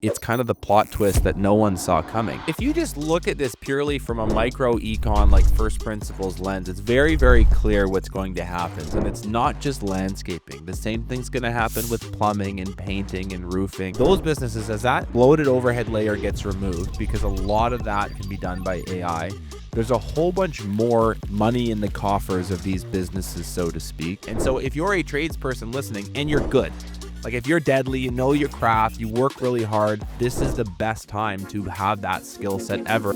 it's kind of the plot twist that no one saw coming. If you just look at this purely from a micro econ, like first principles lens, it's very, very clear what's going to happen. And it's not just landscaping. The same thing's going to happen with plumbing and painting and roofing. Those businesses, as that bloated overhead layer gets removed, because a lot of that can be done by AI, there's a whole bunch more money in the coffers of these businesses, so to speak. And so if you're a tradesperson listening and you're good, like if you're deadly, you know your craft, you work really hard, this is the best time to have that skill set ever.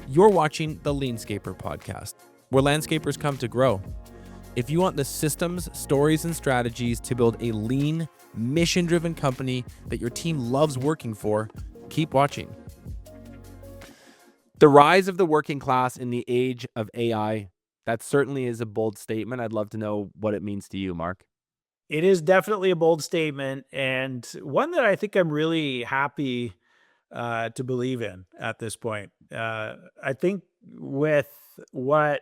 You're watching the Leanscaper podcast, where landscapers come to grow. If you want the systems, stories, and strategies to build a lean, mission-driven company that your team loves working for, keep watching. The rise of the working class in the age of AI, that certainly is a bold statement. I'd love to know what it means to you, Mark. It is definitely a bold statement, and one that I think I'm really happy to believe in at this point. I think with what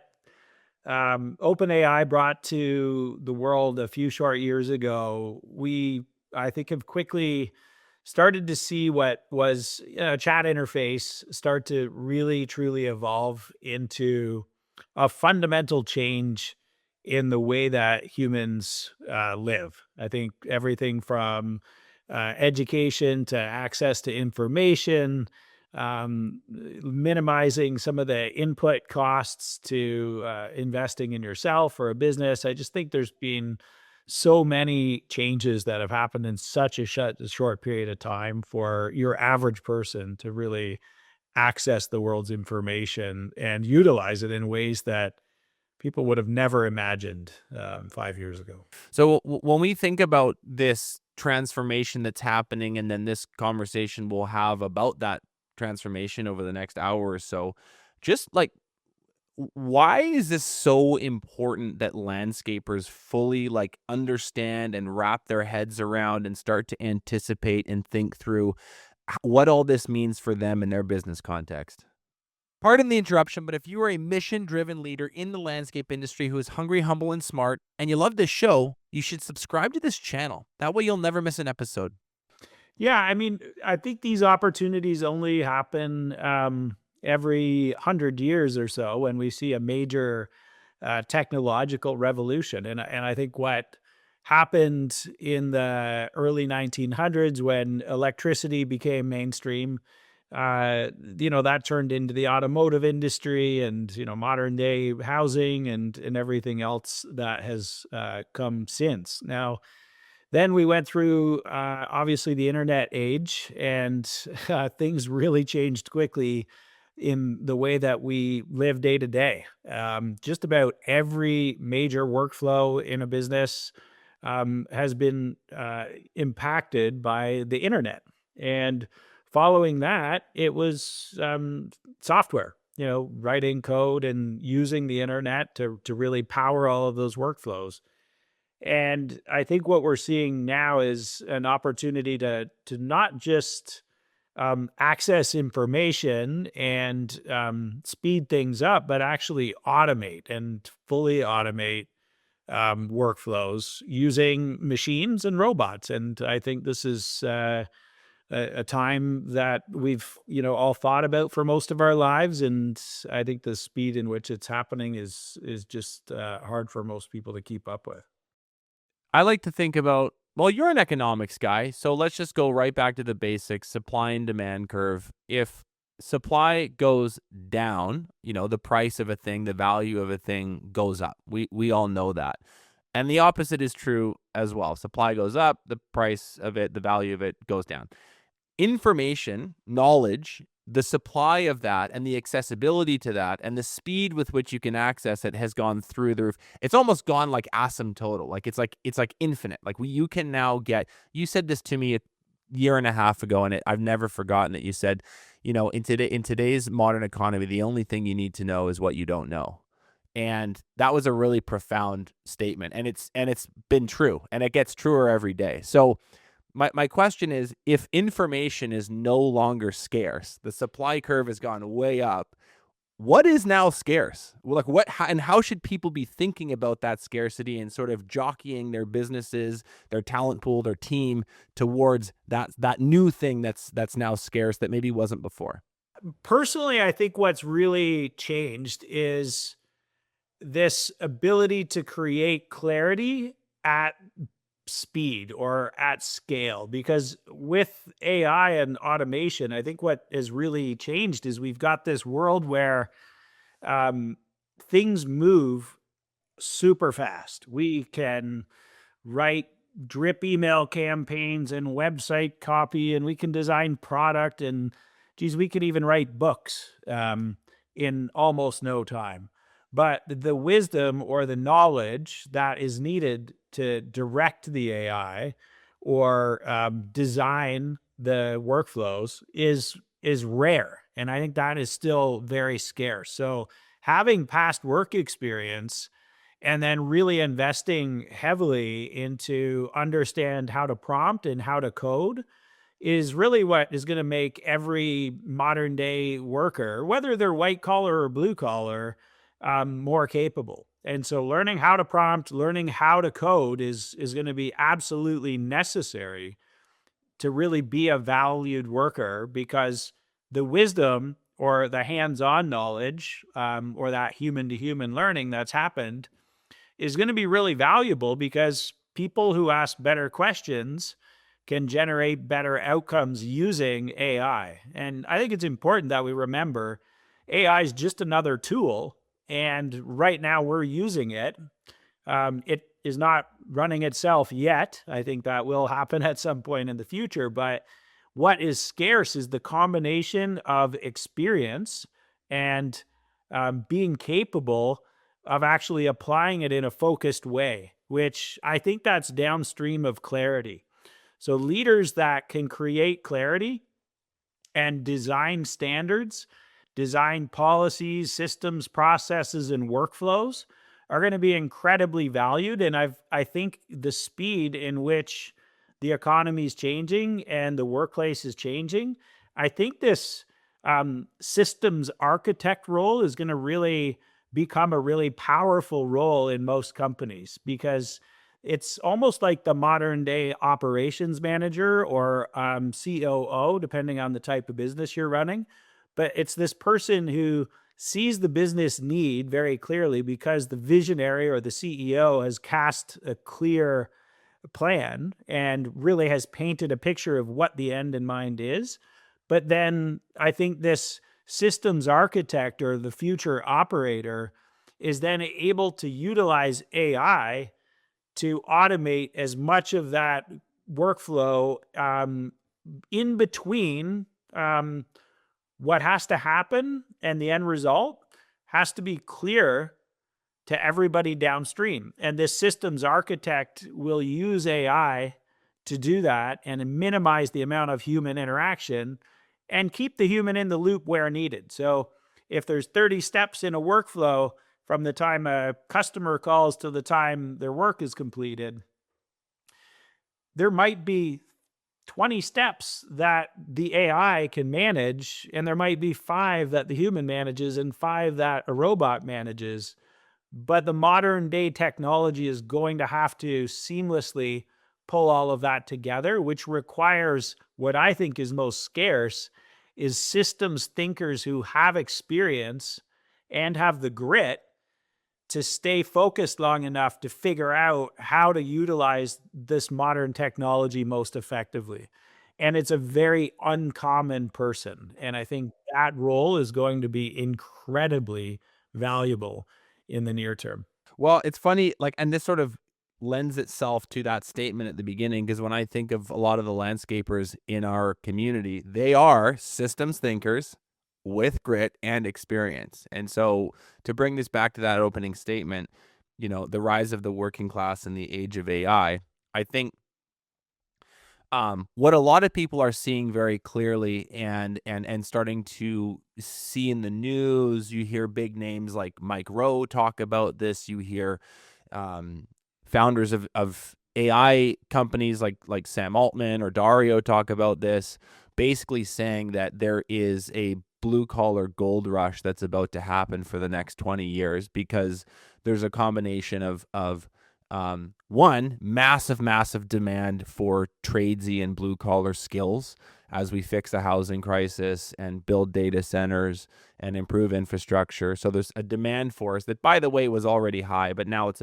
OpenAI brought to the world a few short years ago, I think, have quickly started to see what was a chat interface start to really, truly evolve into a fundamental change in the way that humans live. I think everything from education to access to information, minimizing some of the input costs to investing in yourself or a business. I just think there's been so many changes that have happened in such a short period of time for your average person to really access the world's information and utilize it in ways that people would have never imagined 5 years ago. So when we think about this transformation that's happening, and then this conversation we'll have about that transformation over the next hour or so, just like, why is this so important that landscapers fully understand and wrap their heads around and start to anticipate and think through what all this means for them in their business context? Pardon the interruption, but if you are a mission-driven leader in the landscape industry who is hungry, humble, and smart, and you love this show, you should subscribe to this channel. That way you'll never miss an episode. Yeah, I mean, I think these opportunities only happen every 100 years or so when we see a major technological revolution. And I think what happened in the early 1900s when electricity became mainstream, that turned into the automotive industry and, modern day housing and everything else that has come since. Now, then we went through, obviously, the internet age, and things really changed quickly in the way that we live day to day. Just about every major workflow in a business has been impacted by the internet. And following that, it was software, writing code and using the internet to really power all of those workflows. And I think what we're seeing now is an opportunity to not just access information and speed things up, but actually automate and fully automate workflows using machines and robots. And I think this is a time that we've all thought about for most of our lives, and I think the speed in which it's happening is just hard for most people to keep up with. I like to think about, well, you're an economics guy, so let's just go right back to the basics, supply and demand curve. If supply goes down, the price of a thing, the value of a thing goes up. We all know that. And the opposite is true as well. Supply goes up, the price of it, the value of it goes down. Information, knowledge, the supply of that and the accessibility to that and the speed with which you can access it has gone through the roof. It's almost gone like asymptotal. It's like infinite. You can now get, you said this to me a year and a half ago, and I've never forgotten it. You said, in today's modern economy, the only thing you need to know is what you don't know. And that was a really profound statement. And it's been true, and it gets truer every day. So my question is, if information is no longer scarce, the supply curve has gone way up, what is now scarce? Well, like and how should people be thinking about that scarcity and sort of jockeying their businesses, their talent pool, their team towards that new thing that's now scarce that maybe wasn't before? Personally, I think what's really changed is this ability to create clarity at speed or at scale. Because with AI and automation, I think what has really changed is we've got this world where um, things move super fast. We can write drip email campaigns and website copy, and we can design product, and geez, we could even write books in almost no time. But the wisdom or the knowledge that is needed to direct the AI or design the workflows is rare, and I think that is still very scarce. So having past work experience and then really investing heavily into understand how to prompt and how to code is really what is going to make every modern day worker, whether they're white collar or blue collar, more capable. And so learning how to prompt, learning how to code is going to be absolutely necessary to really be a valued worker, because the wisdom or the hands-on knowledge or that human to human learning that's happened is going to be really valuable, because people who ask better questions can generate better outcomes using AI. And I think it's important that we remember AI is just another tool. And right now we're using it. It is not running itself yet. I think that will happen at some point in the future. But what is scarce is the combination of experience and being capable of actually applying it in a focused way, which I think that's downstream of clarity. So leaders that can create clarity and design standards, design policies, systems, processes, and workflows are going to be incredibly valued. And I think the speed in which the economy is changing and the workplace is changing, I think this systems architect role is going to really become a really powerful role in most companies, because it's almost like the modern day operations manager or COO, depending on the type of business you're running. But it's this person who sees the business need very clearly because the visionary or the CEO has cast a clear plan and really has painted a picture of what the end in mind is. But then I think this systems architect or the future operator is then able to utilize AI to automate as much of that workflow in between what has to happen and the end result has to be clear to everybody downstream. And this systems architect will use AI to do that and minimize the amount of human interaction and keep the human in the loop where needed. So if there's 30 steps in a workflow from the time a customer calls to the time their work is completed, there might be 20 steps that the AI can manage, and there might be 5 that the human manages and 5 that a robot manages. But the modern day technology is going to have to seamlessly pull all of that together, which requires what I think is most scarce is systems thinkers who have experience and have the grit to stay focused long enough to figure out how to utilize this modern technology most effectively. And it's a very uncommon person. And I think that role is going to be incredibly valuable in the near term. Well, it's funny, like, and this sort of lends itself to that statement at the beginning, because when I think of a lot of the landscapers in our community, they are systems thinkers with grit and experience. And so to bring this back to that opening statement, the rise of the working class in the age of AI, I think what a lot of people are seeing very clearly and starting to see in the news, you hear big names like Mike Rowe talk about this. You hear founders of AI companies like Sam Altman or Dario talk about this, basically saying that there is a blue collar gold rush that's about to happen for the next 20 years, because there's a combination of one, massive demand for tradesy and blue collar skills as we fix the housing crisis and build data centers and improve infrastructure. So there's a demand for us that, by the way, was already high, but now it's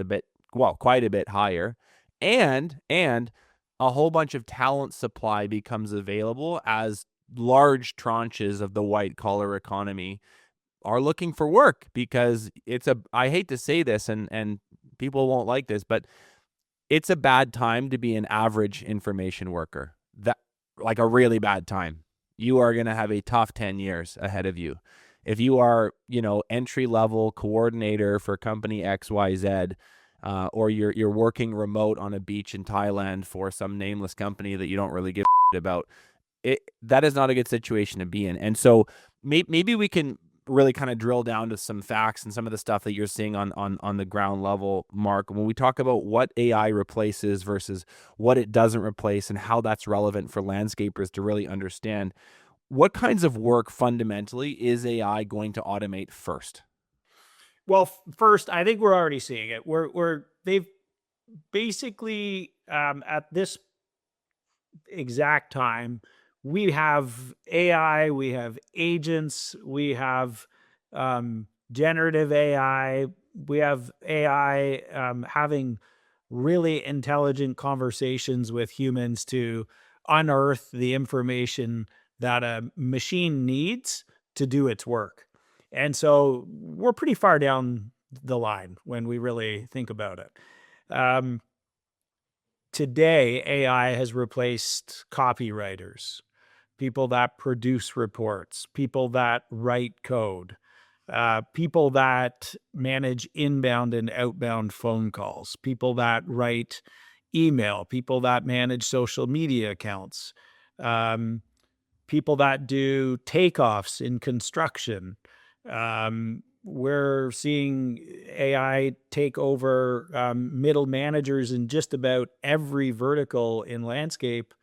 quite a bit higher. And a whole bunch of talent supply becomes available as large tranches of the white collar economy are looking for work, because I hate to say this, and people won't like this, but it's a bad time to be an average information worker. Like a really bad time. You are going to have a tough 10 years ahead of you. If you are, entry level coordinator for company XYZ, or you're working remote on a beach in Thailand for some nameless company that you don't really give a shit about, that is not a good situation to be in. And so maybe we can really kind of drill down to some facts and some of the stuff that you're seeing on the ground level, Mark, when we talk about what AI replaces versus what it doesn't replace and how that's relevant for landscapers to really understand. What kinds of work fundamentally is AI going to automate first? Well, first, I think we're already seeing it. They've basically, at this exact time, we have AI, we have agents, we have generative AI, we have AI having really intelligent conversations with humans to unearth the information that a machine needs to do its work. And so we're pretty far down the line when we really think about it. Um, Today, AI has replaced copywriters, people that produce reports, people that write code, people that manage inbound and outbound phone calls, people that write email, people that manage social media accounts, um, people that do takeoffs in construction. We're seeing AI take over middle managers in just about every vertical in landscape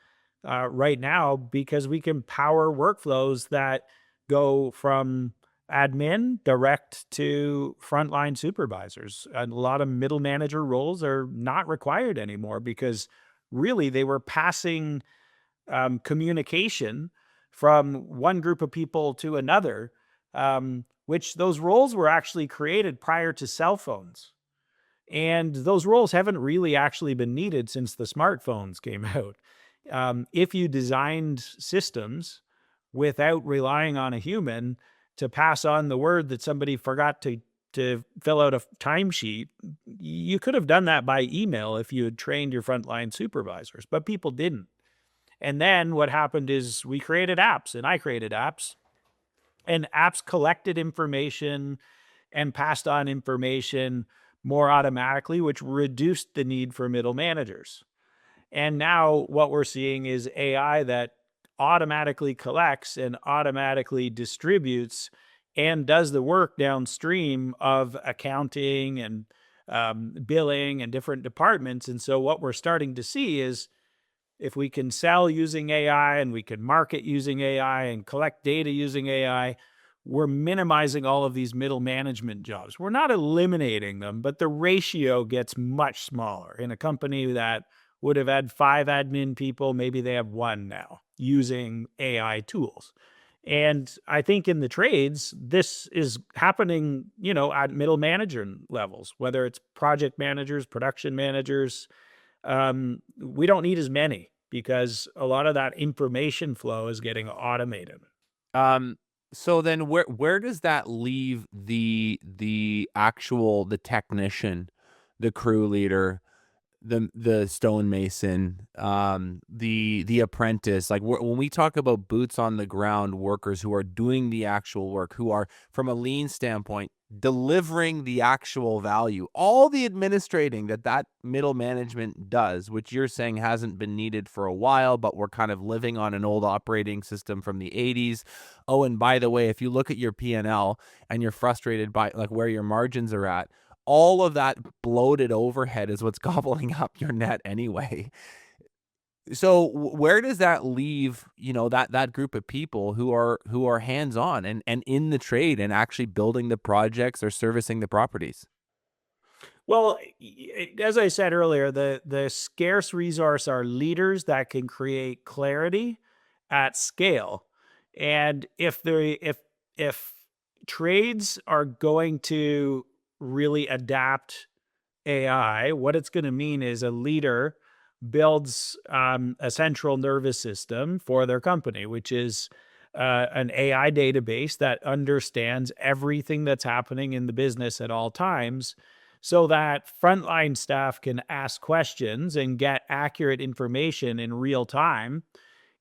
right now, because we can power workflows that go from admin direct to frontline supervisors. And a lot of middle manager roles are not required anymore, because really they were passing communication from one group of people to another, which those roles were actually created prior to cell phones. And those roles haven't really actually been needed since the smartphones came out. If you designed systems without relying on a human to pass on the word that somebody forgot to fill out a timesheet, you could have done that by email if you had trained your frontline supervisors, but people didn't. And then what happened is we created apps, and I created apps, and apps collected information and passed on information more automatically, which reduced the need for middle managers. And now what we're seeing is AI that automatically collects and automatically distributes and does the work downstream of accounting and billing and different departments. And so what we're starting to see is, if we can sell using AI and we can market using AI and collect data using AI, we're minimizing all of these middle management jobs. We're not eliminating them, but the ratio gets much smaller. In a company that would have had 5 admin people, maybe they have 1 now using AI tools. And I think in the trades, this is happening, at middle manager levels, whether it's project managers, production managers. We don't need as many, because a lot of that information flow is getting automated. So then where does that leave the technician, the crew leader, the stonemason, the apprentice? Like, when we talk about boots on the ground workers who are doing the actual work, who are, from a lean standpoint, delivering the actual value, all the administrating that middle management does, which you're saying hasn't been needed for a while, but we're kind of living on an old operating system from the 80s. Oh, and by the way, if you look at your P&L and you're frustrated by like where your margins are at, all of that bloated overhead is what's gobbling up your net anyway. So where does that leave, that group of people who are hands-on and in the trade and actually building the projects or servicing the properties? Well, as I said earlier, the scarce resource are leaders that can create clarity at scale. And if trades are going to really adapt AI, what it's going to mean is a leader builds a central nervous system for their company, which is an AI database that understands everything that's happening in the business at all times so that frontline staff can ask questions and get accurate information in real time,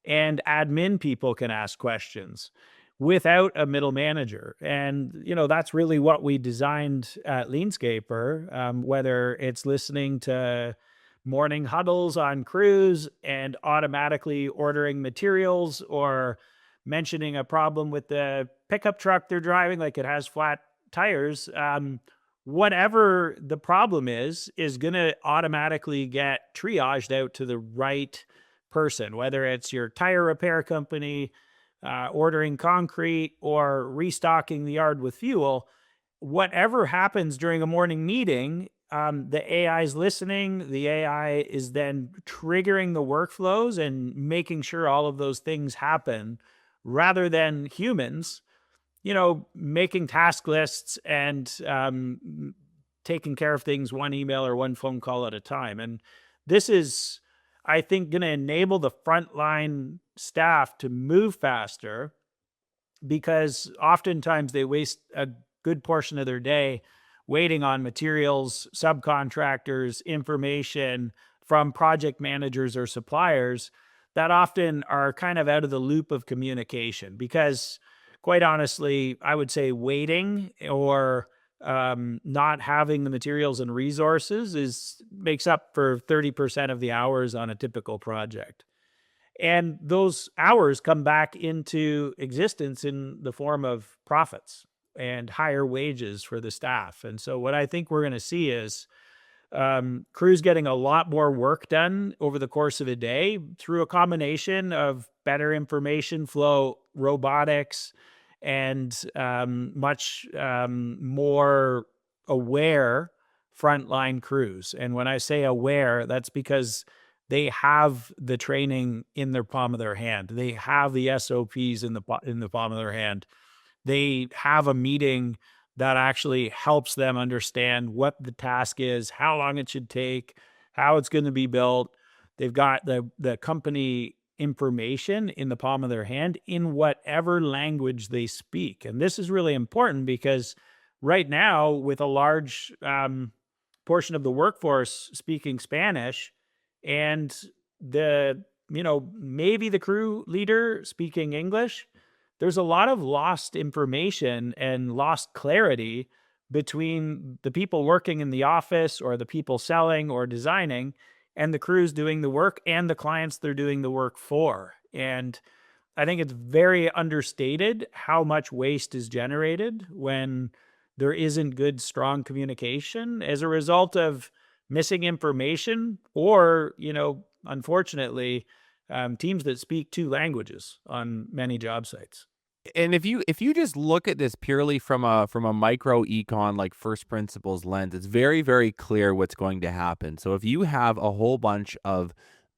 and admin people can ask questions without a middle manager. And, that's really what we designed at Leanscaper, whether it's listening to morning huddles on crews and automatically ordering materials, or mentioning a problem with the pickup truck they're driving, like it has flat tires. Whatever the problem is going to automatically get triaged out to the right person, whether it's your tire repair company, ordering concrete, or restocking the yard with fuel. Whatever happens during a morning meeting, the AI is listening. The AI is then triggering the workflows and making sure all of those things happen, rather than humans, making task lists and taking care of things one email or one phone call at a time. And this is, I think, going to enable the frontline staff to move faster, because oftentimes they waste a good portion of their day waiting on materials, subcontractors, information from project managers or suppliers that often are kind of out of the loop of communication. Because, quite honestly, I would say waiting or not having the materials and resources makes up for 30% of the hours on a typical project. And those hours come back into existence in the form of profits and higher wages for the staff. And so what I think we're going to see is crews getting a lot more work done over the course of a day through a combination of better information flow, robotics, and much more aware frontline crews. And when I say aware, that's because they have the training in their palm of their hand. They have the SOPs in the palm of their hand. They have a meeting that actually helps them understand what the task is, how long it should take, how it's going to be built. They've got the company information in the palm of their hand in whatever language they speak. And this is really important because right now, with a large portion of the workforce speaking Spanish, and maybe the crew leader speaking English, there's a lot of lost information and lost clarity between the people working in the office or the people selling or designing and the crews doing the work and the clients they're doing the work for. And I think it's very understated how much waste is generated when there isn't good, strong communication as a result of missing information, or, unfortunately, teams that speak two languages on many job sites. And if you just look at this purely from a micro econ, like first principles lens, it's very, very clear what's going to happen. So if you have a whole bunch of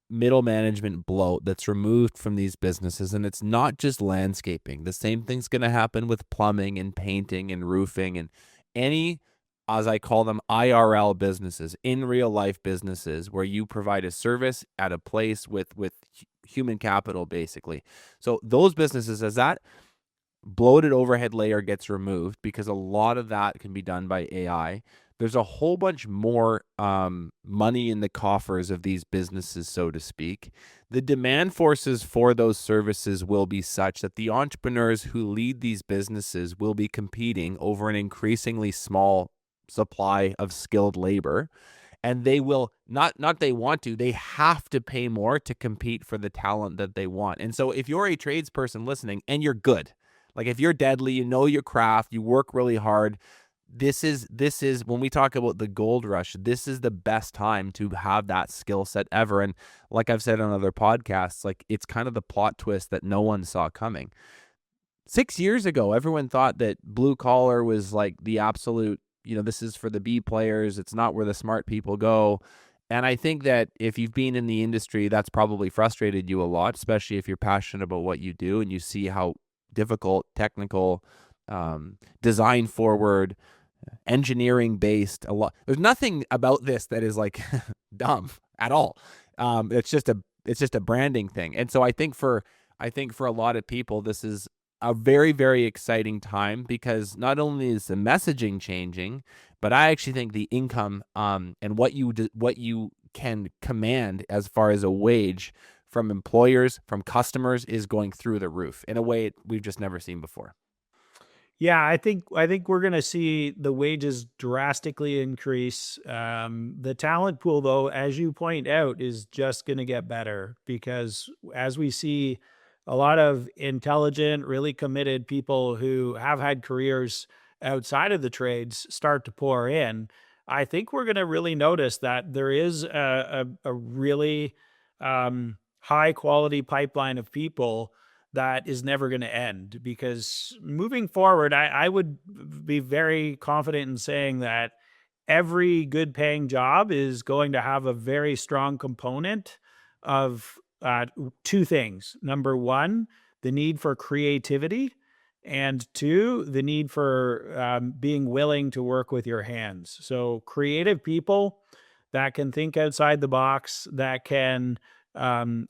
middle management bloat that's removed from these businesses, and it's not just landscaping, the same thing's going to happen with plumbing and painting and roofing and any, as I call them, IRL businesses, in real life businesses, where you provide a service at a place with human capital, basically. So those businesses, as that bloated overhead layer gets removed, because a lot of that can be done by AI, there's a whole bunch more money in the coffers of these businesses, so to speak. The demand forces for those services will be such that the entrepreneurs who lead these businesses will be competing over an increasingly small supply of skilled labor. And they will not they want to, they have to pay more to compete for the talent that they want. And so if you're a tradesperson listening and you're good, like if you're deadly, you know your craft, you work really hard, this is when we talk about the gold rush, this is the best time to have that skill set ever. And like I've said on other podcasts, like it's kind of the plot twist that no one saw coming. 6 years ago, everyone thought that blue collar was like the absolute, this is for the B players. It's not where the smart people go. And I think that if you've been in the industry, that's probably frustrated you a lot, especially if you're passionate about what you do and you see how difficult, technical, design forward, engineering based, a lot. There's nothing about this that is like dumb at all. It's just a branding thing. And so I think for a lot of people, this is a very, very exciting time because not only is the messaging changing, but I actually think the income and what you can command as far as a wage from employers, from customers is going through the roof in a way we've just never seen before. Yeah, I think we're gonna see the wages drastically increase. The talent pool, though, as you point out, is just gonna get better because as we see a lot of intelligent, really committed people who have had careers outside of the trades start to pour in, I think we're gonna really notice that there is a really high quality pipeline of people that is never going to end because moving forward, I would be very confident in saying that every good paying job is going to have a very strong component of two things. Number one, the need for creativity, and two, the need for being willing to work with your hands. So, creative people that can think outside the box, that can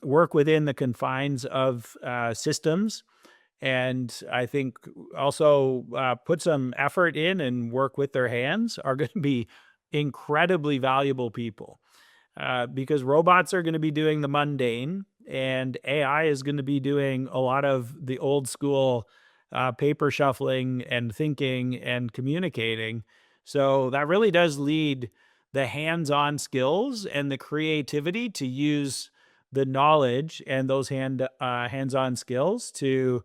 work within the confines of systems, and I think also put some effort in and work with their hands are going to be incredibly valuable people because robots are going to be doing the mundane and AI is going to be doing a lot of the old school paper shuffling and thinking and communicating. So that really does lead the hands on skills and the creativity to use the knowledge and those hands on skills to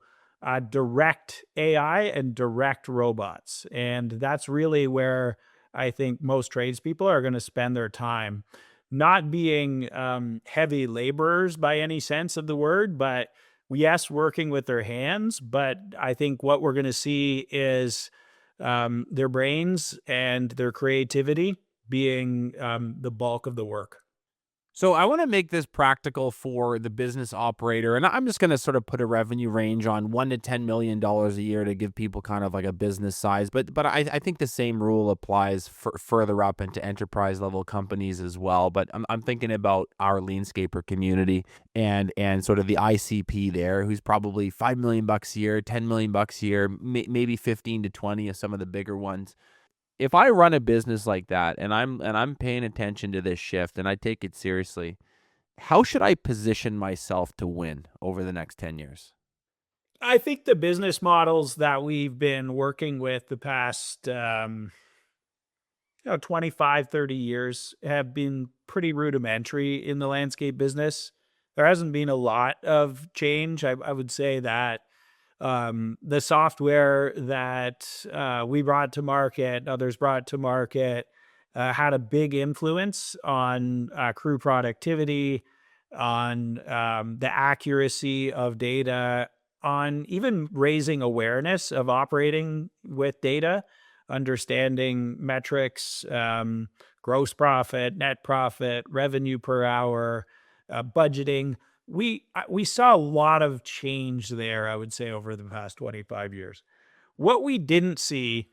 direct AI and direct robots. And that's really where I think most tradespeople are going to spend their time, not being heavy laborers by any sense of the word, but yes, working with their hands. But I think what we're going to see is their brains and their creativity being the bulk of the work. So I want to make this practical for the business operator, and I'm just going to sort of put a revenue range on $1 to $10 million a year to give people kind of like a business size. But I think the same rule applies for further up into enterprise level companies as well. But I'm thinking about our Leanscaper community and sort of the ICP there, who's probably $5 million a year, $10 million a year, maybe 15 to 20 of some of the bigger ones. If I run a business like that and I'm paying attention to this shift and I take it seriously, how should I position myself to win over the next 10 years? I think the business models that we've been working with the past 25, 30 years have been pretty rudimentary in the landscape business. There hasn't been a lot of change. I would say that the software that we brought to market, others brought to market, had a big influence on crew productivity, on the accuracy of data, on even raising awareness of operating with data, understanding metrics, gross profit, net profit, revenue per hour, budgeting. We saw a lot of change there, I would say, over the past 25 years. What we didn't see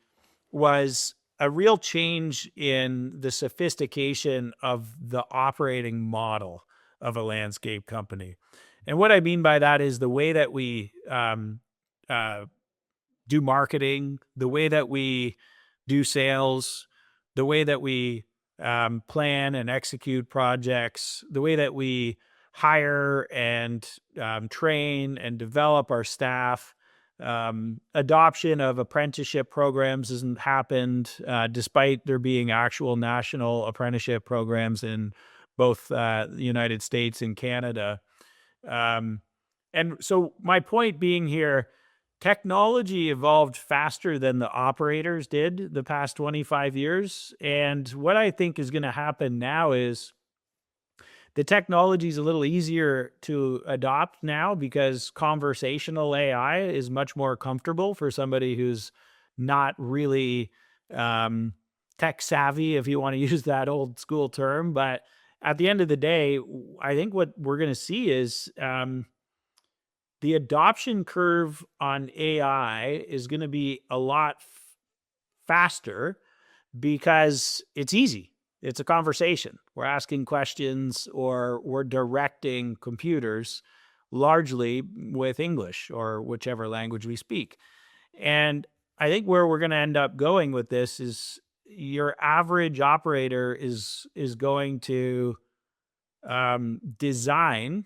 was a real change in the sophistication of the operating model of a landscape company. And what I mean by that is the way that we uh, do marketing, the way that we do sales, the way that we plan and execute projects, the way that we hire and train and develop our staff. Adoption of apprenticeship programs hasn't happened, despite there being actual national apprenticeship programs in both the United States and Canada. Um, and so, my point being here, technology evolved faster than the operators did the past 25 years. And what I think is going to happen now is the technology is a little easier to adopt now because conversational AI is much more comfortable for somebody who's not really um, tech savvy, if you want to use that old school term. But at the end of the day, I think what we're going to see is the adoption curve on AI is going to be a lot faster because it's easy. It's a conversation. We're asking questions or we're directing computers largely with English or whichever language we speak. And I think where we're going to end up going with this is your average operator is going to design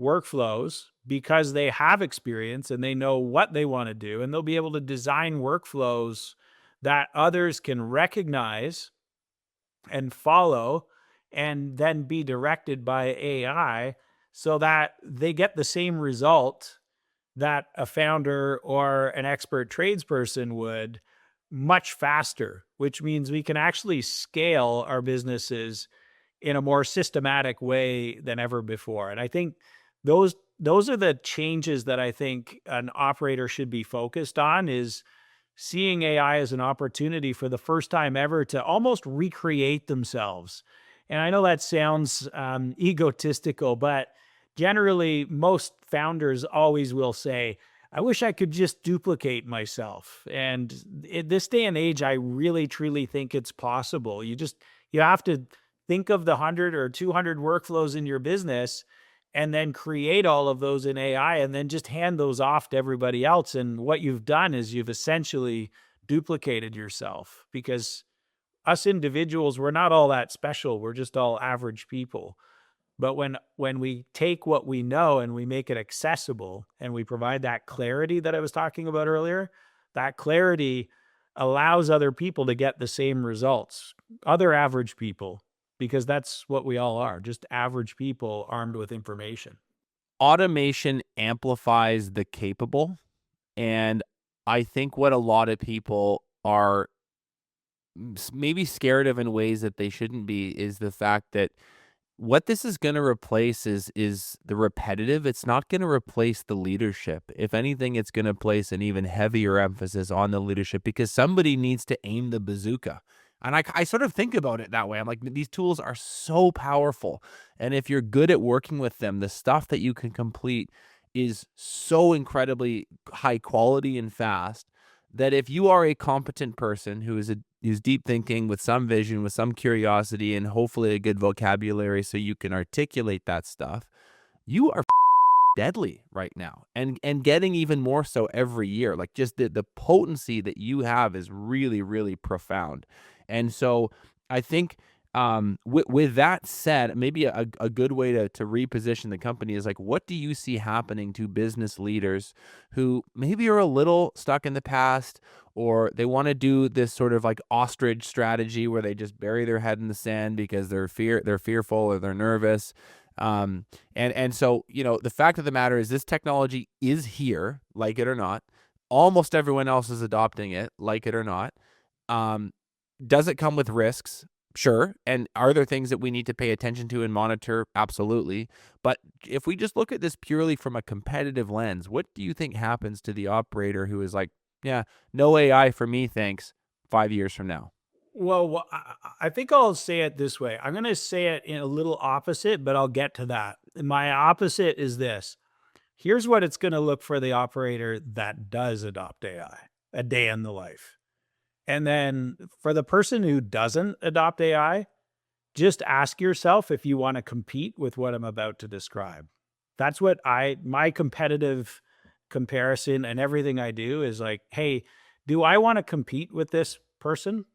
workflows because they have experience and they know what they want to do, and they'll be able to design workflows that others can recognize and follow and then be directed by AI so that they get the same result that a founder or an expert tradesperson would much faster, which means we can actually scale our businesses in a more systematic way than ever before. And I think those are the changes that I think an operator should be focused on, is seeing AI as an opportunity for the first time ever to almost recreate themselves. And I know that sounds egotistical, but generally, most founders always will say, I wish I could just duplicate myself. And in this day and age, I really, truly think it's possible. You have to think of the 100 or 200 workflows in your business and then create all of those in AI and then just hand those off to everybody else. And what you've done is you've essentially duplicated yourself, because us individuals, we're not all that special. We're just all average people. But when we take what we know and we make it accessible and we provide that clarity that I was talking about earlier, that clarity allows other people to get the same results, other average people, because that's what we all are, just average people armed with information. Automation amplifies the capable. And I think what a lot of people are maybe scared of in ways that they shouldn't be is the fact that what this is going to replace is the repetitive. It's not going to replace the leadership. If anything, it's going to place an even heavier emphasis on the leadership, because somebody needs to aim the bazooka. And I sort of think about it that way. I'm like, these tools are so powerful. And if you're good at working with them, the stuff that you can complete is so incredibly high quality and fast that if you are a competent person who's deep thinking with some vision, with some curiosity, and hopefully a good vocabulary so you can articulate that stuff, you are deadly right now, and getting even more so every year. Like, just the potency that you have is really, really profound. And so I think with that said, maybe a good way to reposition the company is like, what do you see happening to business leaders who maybe are a little stuck in the past, or they want to do this sort of like ostrich strategy where they just bury their head in the sand because they're fearful or they're nervous. And so, the fact of the matter is this technology is here, like it or not. Almost everyone else is adopting it, like it or not. Does it come with risks? Sure. And are there things that we need to pay attention to and monitor? Absolutely. But if we just look at this purely from a competitive lens, what do you think happens to the operator who is like, yeah, no AI for me, thanks, 5 years from now? Well, I think I'll say it this way. I'm going to say it in a little opposite, but I'll get to that. My opposite is this. Here's what it's going to look for the operator that does adopt AI, a day in the life. And then for the person who doesn't adopt AI, just ask yourself if you want to compete with what I'm about to describe. That's what my competitive comparison and everything I do is like, hey, do I want to compete with this person?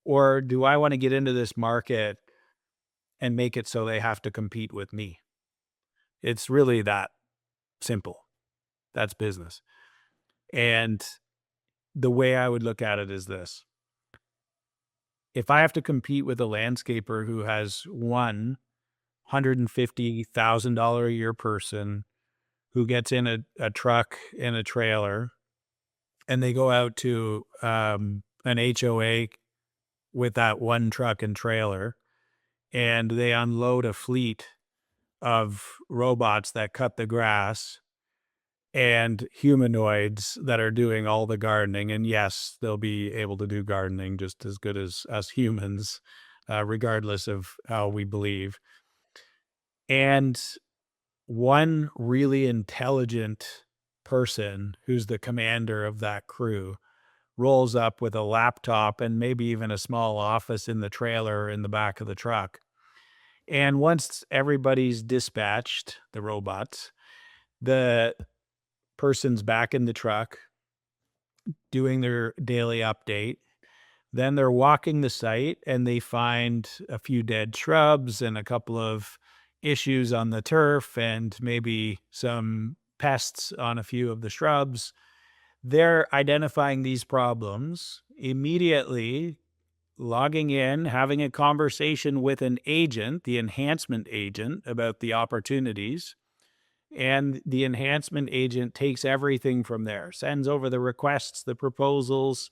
Or do I want to get into this market and make it so they have to compete with me? It's really that simple. That's business. And the way I would look at it is this. If I have to compete with a landscaper who has one $150,000 a year person who gets in a truck and a trailer, and they go out to an HOA with that one truck and trailer, and they unload a fleet of robots that cut the grass and humanoids that are doing all the gardening. And yes, they'll be able to do gardening just as good as us humans, regardless of how we believe. And one really intelligent person who's the commander of that crew rolls up with a laptop and maybe even a small office in the trailer in the back of the truck. And once everybody's dispatched, the robots, the person's back in the truck doing their daily update. Then they're walking the site and they find a few dead shrubs and a couple of issues on the turf and maybe some pests on a few of the shrubs. They're identifying these problems immediately, logging in, having a conversation with an agent, the enhancement agent, about the opportunities. And the enhancement agent takes everything from there, sends over the requests, the proposals,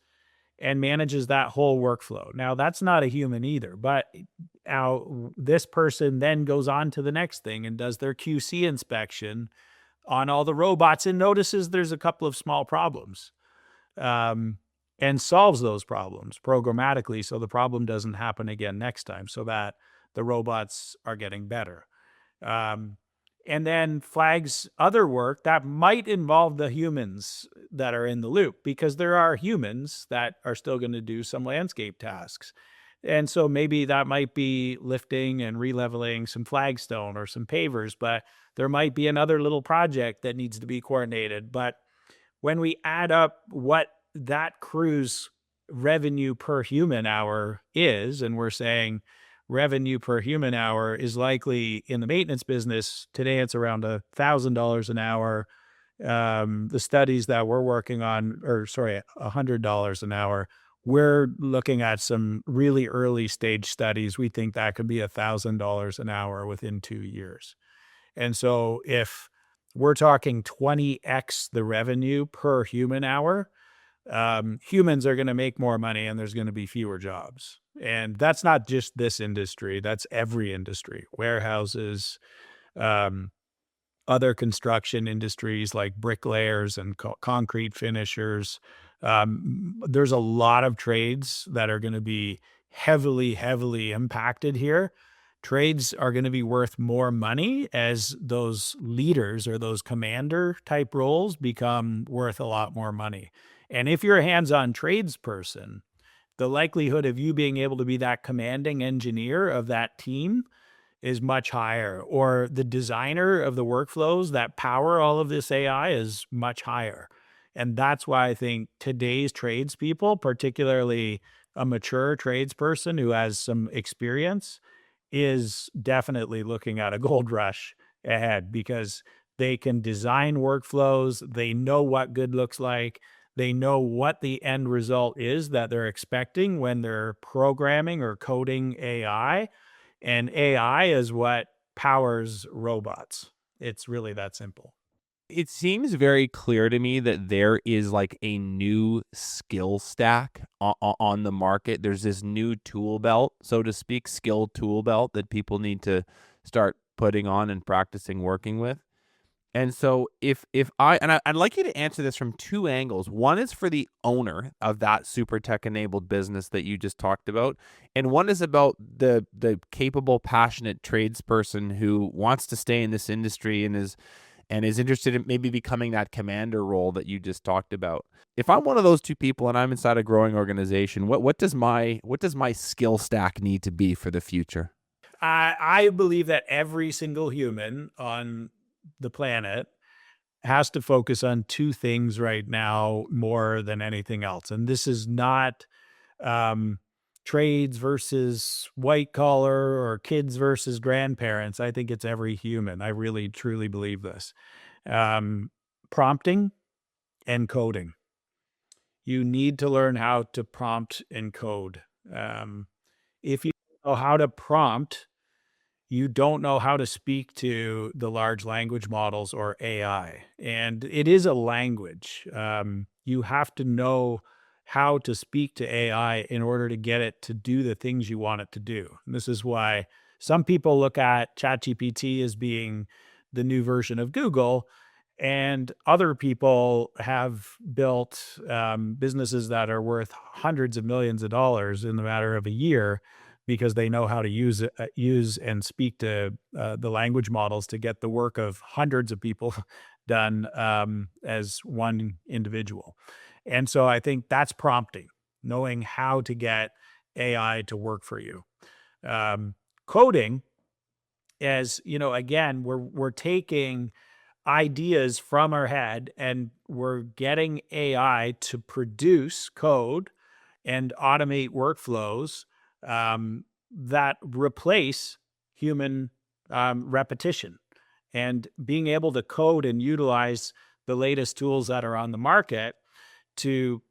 and manages that whole workflow. Now, that's not a human either, but now this person then goes on to the next thing and does their QC inspection on all the robots and notices there's a couple of small problems, and solves those problems programmatically so the problem doesn't happen again next time, so that the robots are getting better. And then flags other work that might involve the humans that are in the loop, because there are humans that are still going to do some landscape tasks. And so maybe that might be lifting and releveling some flagstone or some pavers, but there might be another little project that needs to be coordinated. But when we add up what that crew's revenue per human hour is, and we're saying revenue per human hour is likely in the maintenance business today, it's around $1,000 an hour. The studies that we're working on, or sorry, $100 an hour. We're looking at some really early stage studies. We think that could be $1,000 an hour within 2 years. And so if we're talking 20x the revenue per human hour, humans are going to make more money and there's going to be fewer jobs. And that's not just this industry, that's every industry, warehouses, other construction industries like bricklayers and concrete finishers. There's a lot of trades that are going to be heavily impacted here. Trades are going to be worth more money as those leaders or those commander type roles become worth a lot more money. And if you're a hands-on tradesperson, the likelihood of you being able to be that commanding engineer of that team is much higher, or the designer of the workflows that power all of this AI is much higher. And that's why I think today's tradespeople, particularly a mature tradesperson who has some experience, is definitely looking at a gold rush ahead, because they can design workflows, they know what good looks like, they know what the end result is that they're expecting when they're programming or coding AI. And AI is what powers robots. It's really that simple. It seems very clear to me that there is like a new skill stack on the market. There's this new tool belt, so to speak, skill tool belt that people need to start putting on and practicing working with. And so I'd like you to answer this from two angles. One is for the owner of that super tech enabled business that you just talked about, and one is about the capable, passionate tradesperson who wants to stay in this industry and is interested in maybe becoming that commander role that you just talked about. If I'm one of those two people and I'm inside a growing organization, what does my skill stack need to be for the future? I believe that every single human on the planet has to focus on two things right now more than anything else. And this is not trades versus white collar or kids versus grandparents. I think it's every human. I really, truly believe this. Prompting and coding. You need to learn how to prompt and code. If you know how to prompt, you don't know how to speak to the large language models or AI. And it is a language. You have to know how to speak to AI in order to get it to do the things you want it to do. And this is why some people look at ChatGPT as being the new version of Google, and other people have built businesses that are worth hundreds of millions of dollars in the matter of a year because they know how to use and speak to the language models to get the work of hundreds of people done as one individual. And so I think that's prompting, knowing how to get AI to work for you. Coding, as you know, again, we're taking ideas from our head and we're getting AI to produce code and automate workflows that replace human repetition. And being able to code and utilize the latest tools that are on the market to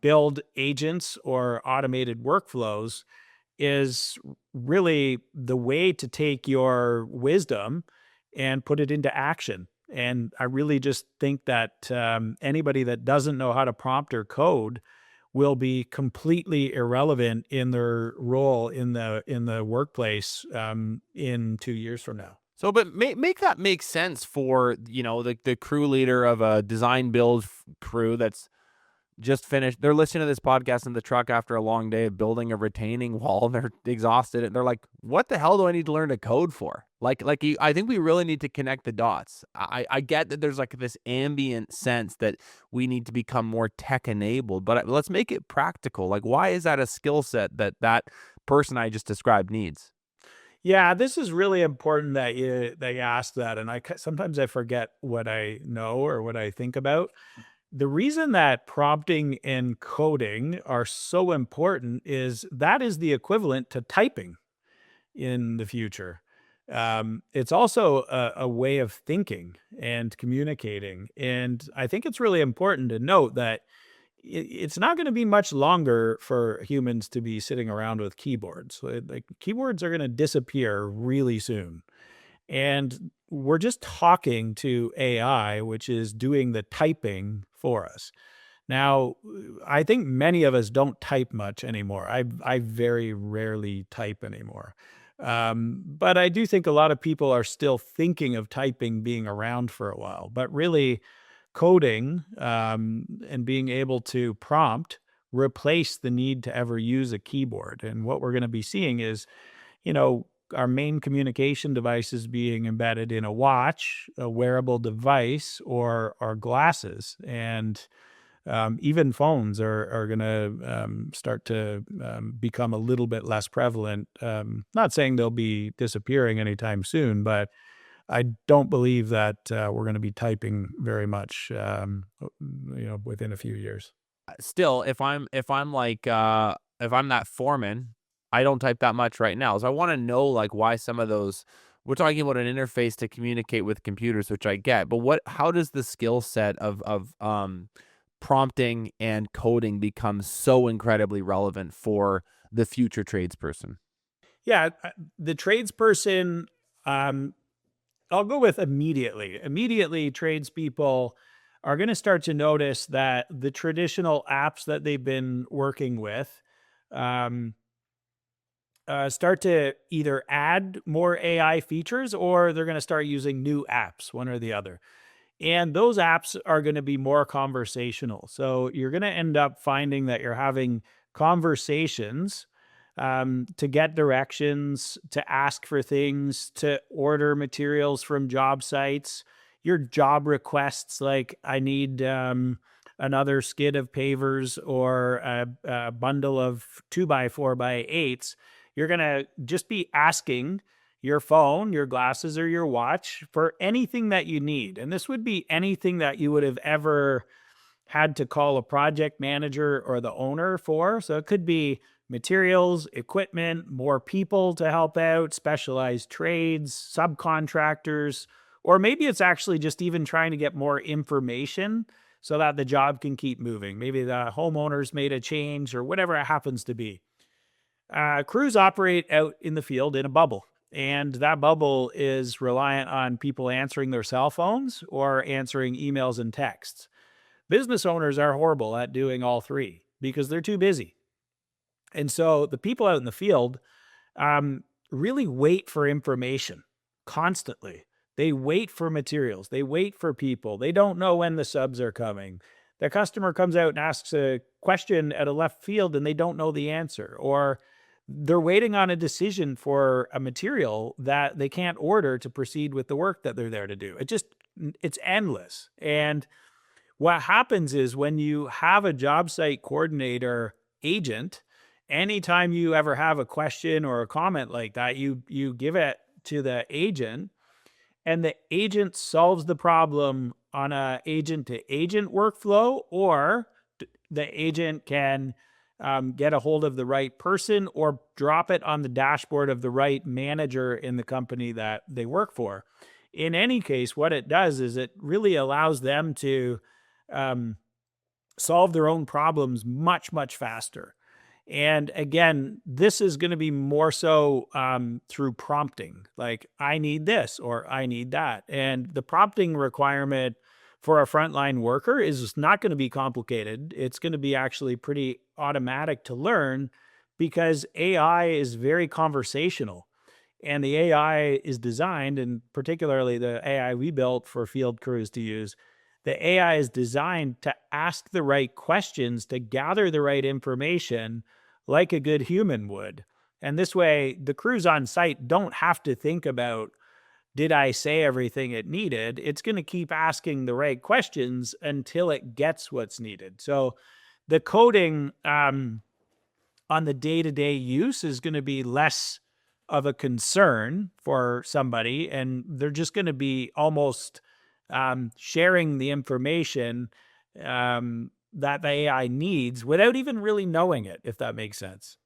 build agents or automated workflows is really the way to take your wisdom and put it into action. And I really just think that anybody that doesn't know how to prompt or code will be completely irrelevant in their role in the workplace in 2 years from now. So, but make that make sense for, the crew leader of a design build crew that's just finished. They're listening to this podcast in the truck after a long day of building a retaining wall. And they're exhausted, and they're like, "What the hell do I need to learn to code for?" I think we really need to connect the dots. I get that there's like this ambient sense that we need to become more tech enabled, but let's make it practical. Like, why is that a skill set that person I just described needs? Yeah, this is really important that you asked that, and sometimes I forget what I know or what I think about. The reason that prompting and coding are so important is that is the equivalent to typing in the future. It's also a way of thinking and communicating. And I think it's really important to note that it's not going to be much longer for humans to be sitting around with keyboards. Like keyboards are going to disappear really soon. And we're just talking to AI, which is doing the typing for us. Now, I think many of us don't type much anymore. I very rarely type anymore. But I do think a lot of people are still thinking of typing being around for a while. But really, coding and being able to prompt replace the need to ever use a keyboard. And what we're going to be seeing is, you know, our main communication devices being embedded in a watch, a wearable device, or our glasses. And even phones are going to start to become a little bit less prevalent. Not saying they'll be disappearing anytime soon, but I don't believe that we're going to be typing very much, within a few years. Still, if I'm that foreman, I don't type that much right now. So I want to know like why some of those. We're talking about an interface to communicate with computers, which I get, but how does the skill set of prompting and coding become so incredibly relevant for the future tradesperson? Yeah, the tradesperson, I'll go with immediately. Immediately, tradespeople are going to start to notice that the traditional apps that they've been working with um, start to either add more AI features or they're going to start using new apps, one or the other. And those apps are going to be more conversational. So you're going to end up finding that you're having conversations to get directions, to ask for things, to order materials from job sites. Your job requests, like, I need another skid of pavers or a bundle of 2x4x8s. You're going to just be asking your phone, your glasses, or your watch for anything that you need. And this would be anything that you would have ever had to call a project manager or the owner for. So it could be materials, equipment, more people to help out, specialized trades, subcontractors, or maybe it's actually just even trying to get more information so that the job can keep moving. Maybe the homeowner's made a change or whatever it happens to be. Crews operate out in the field in a bubble. And that bubble is reliant on people answering their cell phones or answering emails and texts. Business owners are horrible at doing all three because they're too busy. And so the people out in the field um, really wait for information constantly. They wait for materials. They wait for people. They don't know when the subs are coming. The customer comes out and asks a question at a left field and they don't know the answer, or they're waiting on a decision for a material that they can't order to proceed with the work that they're there to do. It's endless. And what happens is when you have a job site coordinator agent, anytime you ever have a question or a comment like that, you give it to the agent, and the agent solves the problem on a agent to agent workflow, or the agent can get a hold of the right person or drop it on the dashboard of the right manager in the company that they work for. In any case, what it does is it really allows them to um, solve their own problems much, much faster. And again, this is going to be more so through prompting, like I need this or I need that. And the prompting requirement for a frontline worker is not going to be complicated. It's going to be actually pretty automatic to learn because AI is very conversational. And the AI is designed, and particularly the AI we built for field crews to use, the AI is designed to ask the right questions, to gather the right information like a good human would. And this way, the crews on site don't have to think about, did I say everything it needed? It's going to keep asking the right questions until it gets what's needed. So the coding on the day-to-day use is going to be less of a concern for somebody, and they're just going to be almost sharing the information that the AI needs without even really knowing it, if that makes sense.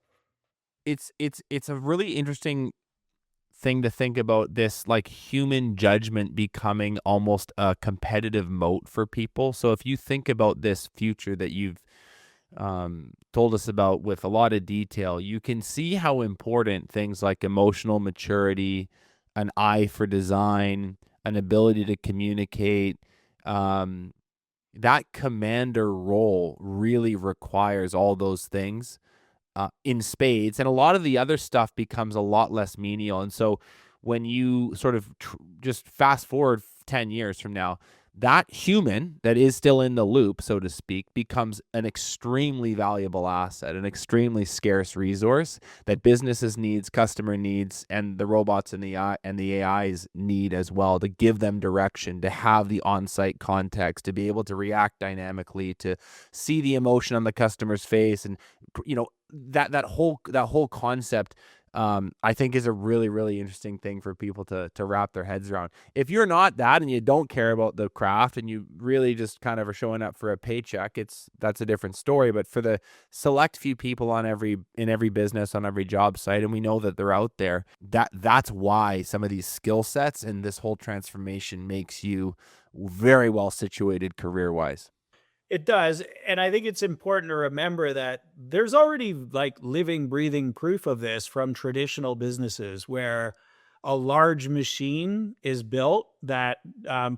It's a really interesting thing to think about, this like human judgment becoming almost a competitive moat for people. So if you think about this future that you've told us about with a lot of detail, you can see how important things like emotional maturity, an eye for design, an ability to communicate, that commander role really requires all those things in spades, and a lot of the other stuff becomes a lot less menial. And so when you sort of just fast forward 10 years from now, that human that is still in the loop, so to speak, becomes an extremely valuable asset, an extremely scarce resource that businesses needs, customer needs, and the robots and the AIs need as well, to give them direction, to have the on-site context, to be able to react dynamically, to see the emotion on the customer's face, and that whole concept. I think is a really, really interesting thing for people to wrap their heads around. If you're not that and you don't care about the craft and you really just kind of are showing up for a paycheck, that's a different story. But for the select few people in every business, on every job site, and we know that they're out there, that's why some of these skill sets and this whole transformation makes you very well situated career-wise. It does. And I think it's important to remember that there's already like living, breathing proof of this from traditional businesses where a large machine is built that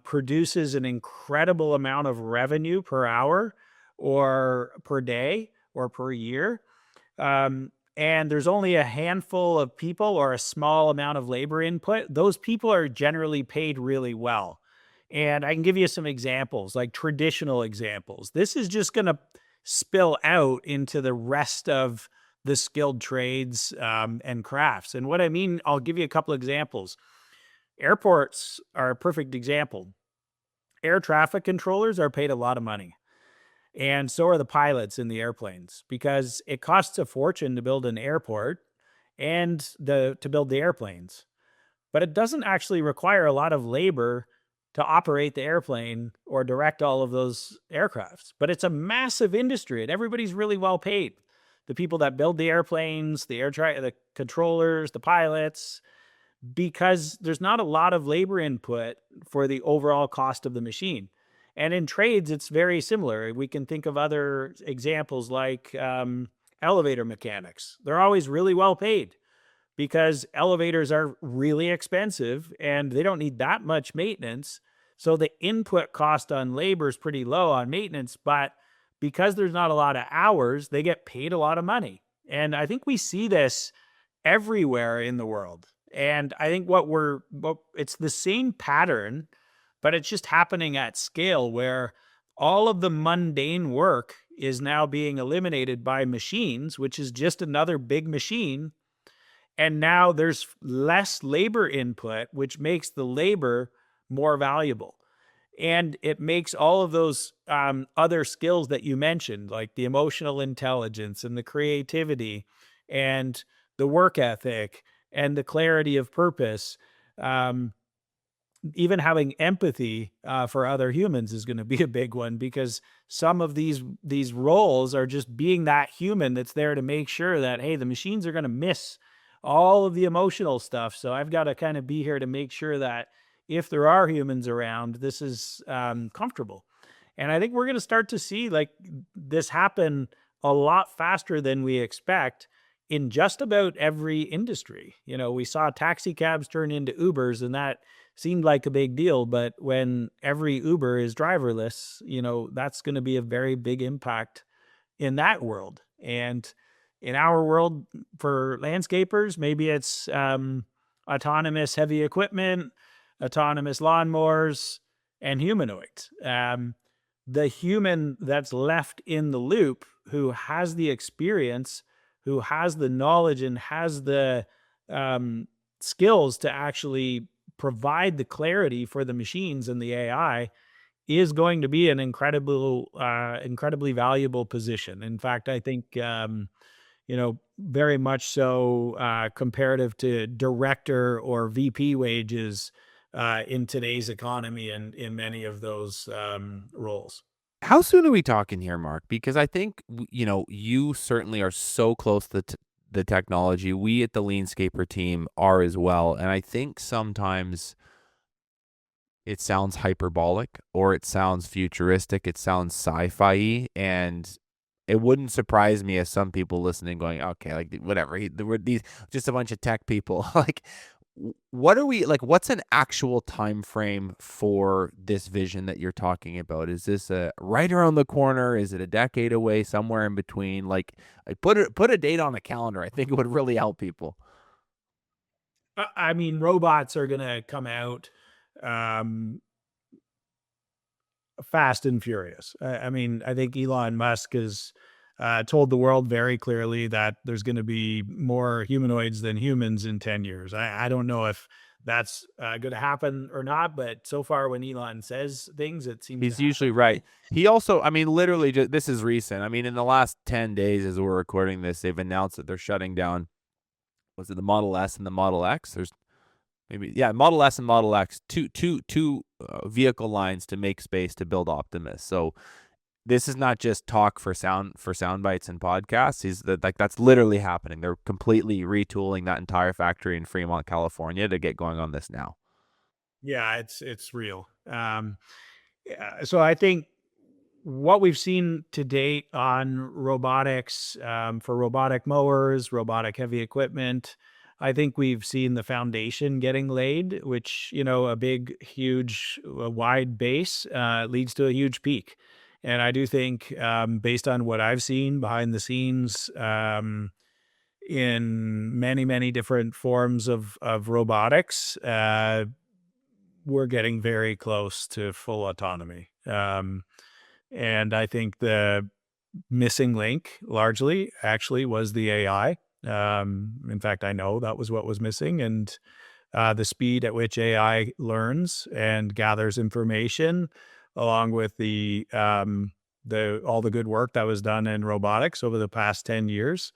produces an incredible amount of revenue per hour or per day or per year. And there's only a handful of people or a small amount of labor input. Those people are generally paid really well. And I can give you some examples, like traditional examples. This is just going to spill out into the rest of the skilled trades and crafts. And what I mean, I'll give you a couple examples. Airports are a perfect example. Air traffic controllers are paid a lot of money. And so are the pilots in the airplanes, because it costs a fortune to build an airport and to build the airplanes. But it doesn't actually require a lot of labor to operate the airplane or direct all of those aircrafts. But it's a massive industry and everybody's really well paid. The people that build the airplanes, the controllers, the pilots, because there's not a lot of labor input for the overall cost of the machine. And in trades, it's very similar. We can think of other examples like elevator mechanics. They're always really well paid because elevators are really expensive and they don't need that much maintenance. So the input cost on labor is pretty low on maintenance, but because there's not a lot of hours, they get paid a lot of money. And I think we see this everywhere in the world. And I think it's the same pattern, but it's just happening at scale where all of the mundane work is now being eliminated by machines, which is just another big machine. And now there's less labor input, which makes the labor more valuable. And it makes all of those other skills that you mentioned, like the emotional intelligence and the creativity and the work ethic and the clarity of purpose, um, even having empathy for other humans is going to be a big one, because some of these roles are just being that human that's there to make sure that, hey, the machines are going to miss all of the emotional stuff, so I've got to kind of be here to make sure that if there are humans around, this is comfortable. And I think we're going to start to see like this happen a lot faster than we expect in just about every industry. You know, we saw taxi cabs turn into Ubers, and that seemed like a big deal. But when every Uber is driverless, you know, that's going to be a very big impact in that world. And in our world, for landscapers, maybe it's autonomous heavy equipment, autonomous lawnmowers, and humanoids. The human that's left in the loop, who has the experience, who has the knowledge, and has the um, skills to actually provide the clarity for the machines and the AI, is going to be an incredibly valuable position. In fact, I think very much so comparative to director or VP wages in today's economy and in many of those roles. How soon are we talking here, Mark? Because I think, you certainly are so close to the technology. We at the Leanscaper team are as well. And I think sometimes it sounds hyperbolic or it sounds futuristic. It sounds sci-fi, and it wouldn't surprise me if some people listening going, okay, like whatever, we're these just a bunch of tech people. Like, what are we like? What's an actual time frame for this vision that you're talking about? Is this a right around the corner? Is it a decade away? Somewhere in between? Like put a date on a calendar. I think it would really help people. I mean, robots are going to come out um, fast and furious. I mean, I think Elon Musk has told the world very clearly that there's going to be more humanoids than humans in 10 years. I don't know if that's going to happen or not, but so far when Elon says things, it seems to He's usually happen. right. He also, I mean, literally, this is recent. I mean, in the last 10 days, as we're recording this, they've announced that they're shutting down, was it the Model S and the Model X? There's maybe, yeah, Model S and Model X, two vehicle lines to make space to build Optimus. So this is not just talk for sound bites and podcasts. That's literally happening. They're completely retooling that entire factory in Fremont, California, to get going on this now. Yeah, it's real. Yeah, so I think what we've seen to date on robotics, for robotic mowers, robotic heavy equipment, I think we've seen the foundation getting laid, which, a big, huge, wide base leads to a huge peak. And I do think, based on what I've seen behind the scenes, in many, many different forms of robotics, we're getting very close to full autonomy. And I think the missing link largely actually was the AI. In fact, I know that was what was missing. And the speed at which AI learns and gathers information, along with the all the good work that was done in robotics over the past 10 years.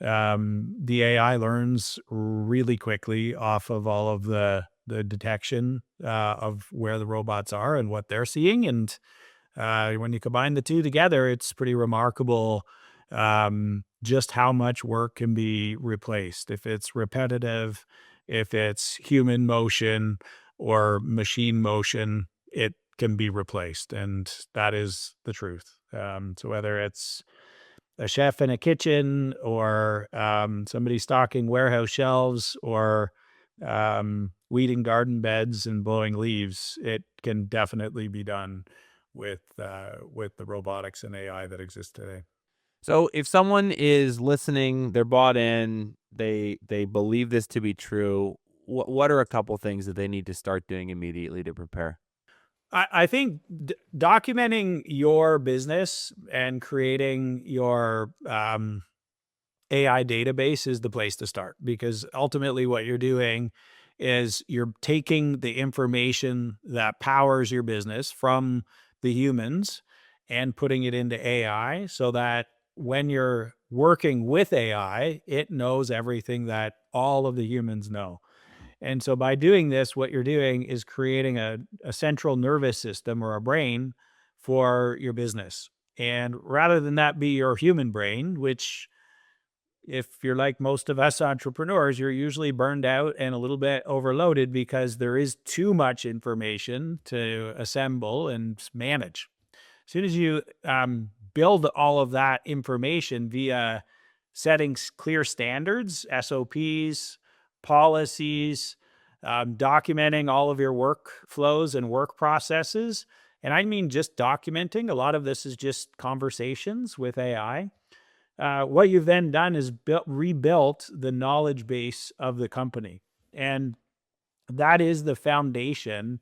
The AI learns really quickly off of all of the detection of where the robots are and what they're seeing. And when you combine the two together, it's pretty remarkable just how much work can be replaced. If it's repetitive, if it's human motion or machine motion, it can be replaced. And that is the truth. So whether it's a chef in a kitchen, or somebody stocking warehouse shelves, or weeding garden beds and blowing leaves. It can definitely be done with the robotics and AI that exist today. So if someone is listening, they're bought in, they believe this to be true, what are a couple things that they need to start doing immediately to prepare? I think documenting your business and creating your AI database is the place to start, because ultimately what you're doing is you're taking the information that powers your business from the humans and putting it into AI, so that when you're working with AI, it knows everything that all of the humans know. And so by doing this, what you're doing is creating a central nervous system, or a brain, for your business. And rather than that be your human brain, which, if you're like most of us entrepreneurs, you're usually burned out and a little bit overloaded because there is too much information to assemble and manage. As soon as you build all of that information via setting clear standards, SOPs, policies, documenting all of your workflows and work processes, and I mean just documenting, a lot of this is just conversations with AI. What you've then done is rebuilt the knowledge base of the company. And that is the foundation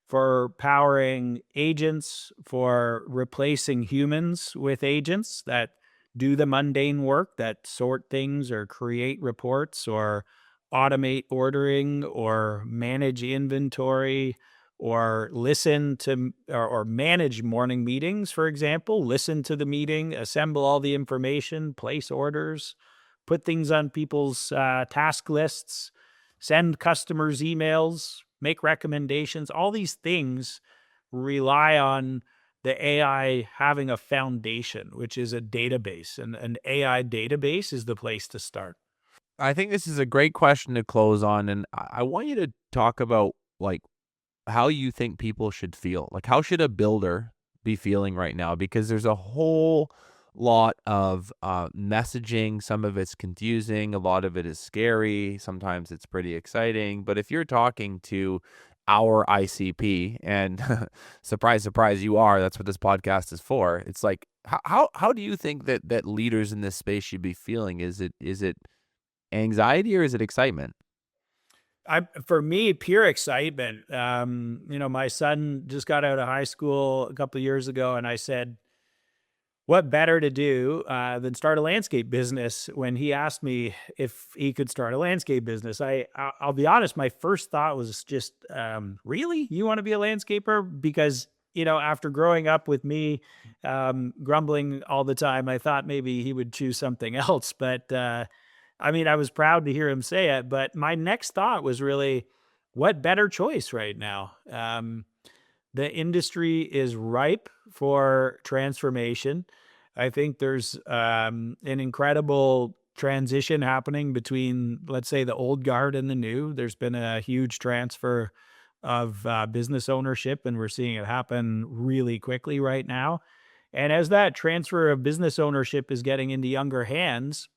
for powering agents, for replacing humans with agents that do the mundane work, that sort things or create reports or automate ordering or manage inventory or listen to or manage morning meetings, for example, listen to the meeting, assemble all the information, place orders, put things on people's task lists, send customers emails, make recommendations. All these things rely on the AI having a foundation, which is a database. And an AI database is the place to start. I think this is a great question to close on, and I want you to talk about, like, how you think people should feel. Like, how should a builder be feeling right now? Because there's a whole lot of messaging. Some of it's confusing. A lot of it is scary. Sometimes it's pretty exciting. But if you're talking to our ICP, and surprise, surprise, you are. That's what this podcast is for. It's like, how do you think that leaders in this space should be feeling? Is it anxiety or is it excitement? For me, pure excitement. My son just got out of high school a couple of years ago, and I said, what better to do than start a landscape business? When he asked me if he could start a landscape business, I'll be honest, my first thought was just, really, you want to be a landscaper? Because after growing up with me grumbling all the time, I thought maybe he would choose something else. But I mean, I was proud to hear him say it. But my next thought was really, what better choice right now? The industry is ripe for transformation. I think there's an incredible transition happening between, let's say, the old guard and the new. There's been a huge transfer of business ownership, and we're seeing it happen really quickly right now. And as that transfer of business ownership is getting into younger hands,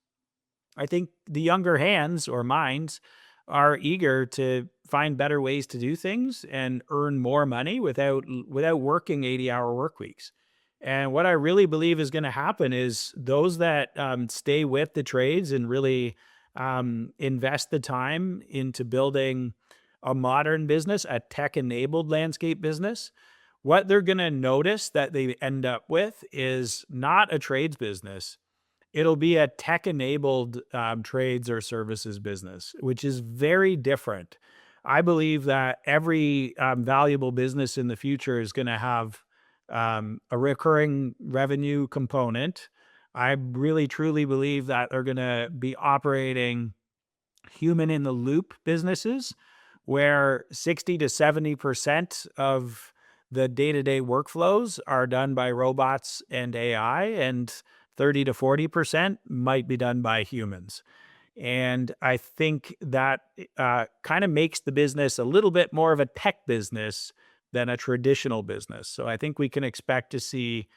I think the younger hands or minds are eager to find better ways to do things and earn more money without working 80-hour work weeks. And what I really believe is going to happen is those that stay with the trades and really invest the time into building a modern business, a tech-enabled landscape business, what they're going to notice that they end up with is not a trades business. It'll be a tech-enabled trades or services business, which is very different. I believe that every valuable business in the future is going to have a recurring revenue component. I really truly believe that they're going to be operating human in the loop businesses, where 60 to 70% of the day-to-day workflows are done by robots and AI, and 30 to 40% might be done by humans. And I think that kind of makes the business a little bit more of a tech business than a traditional business. So I think we can expect to see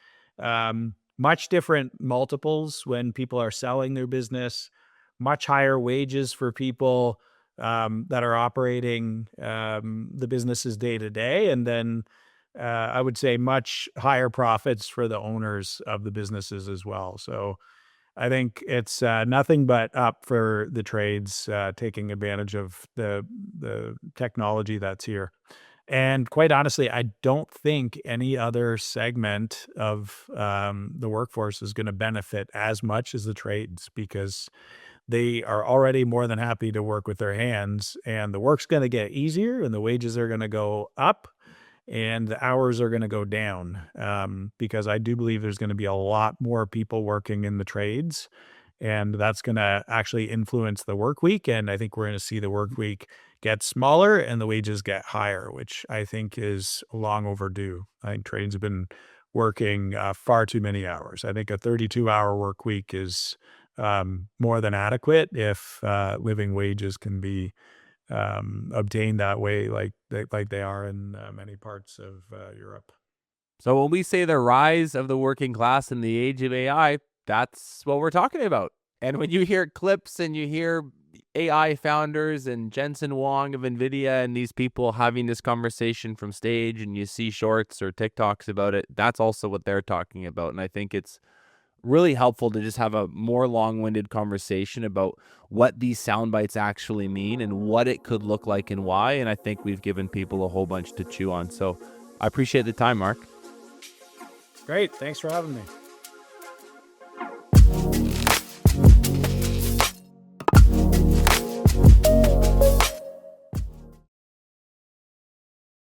much different multiples when people are selling their business, much higher wages for people that are operating the businesses day to day, and then I would say much higher profits for the owners of the businesses as well. So I think it's nothing but up for the trades taking advantage of the technology that's here. And quite honestly, I don't think any other segment of the workforce is going to benefit as much as the trades, because they are already more than happy to work with their hands, and the work's going to get easier and the wages are going to go up and the hours are going to go down, because I do believe there's going to be a lot more people working in the trades, and that's going to actually influence the work week. And I think we're going to see the work week get smaller and the wages get higher, which I think is long overdue. I think trades have been working far too many hours. I think a 32-hour work week is more than adequate if living wages can be obtained that way, like they are in many parts of Europe. So when we say the rise of the working class in the age of AI, that's what we're talking about. And when you hear clips and you hear AI founders and Jensen Huang of NVIDIA and these people having this conversation from stage, and you see shorts or TikToks about it, that's also what they're talking about. And I think it's really helpful to just have a more long-winded conversation about what these sound bites actually mean and what it could look like and why. And I think we've given people a whole bunch to chew on. So I appreciate the time, Mark. Great. Thanks for having me.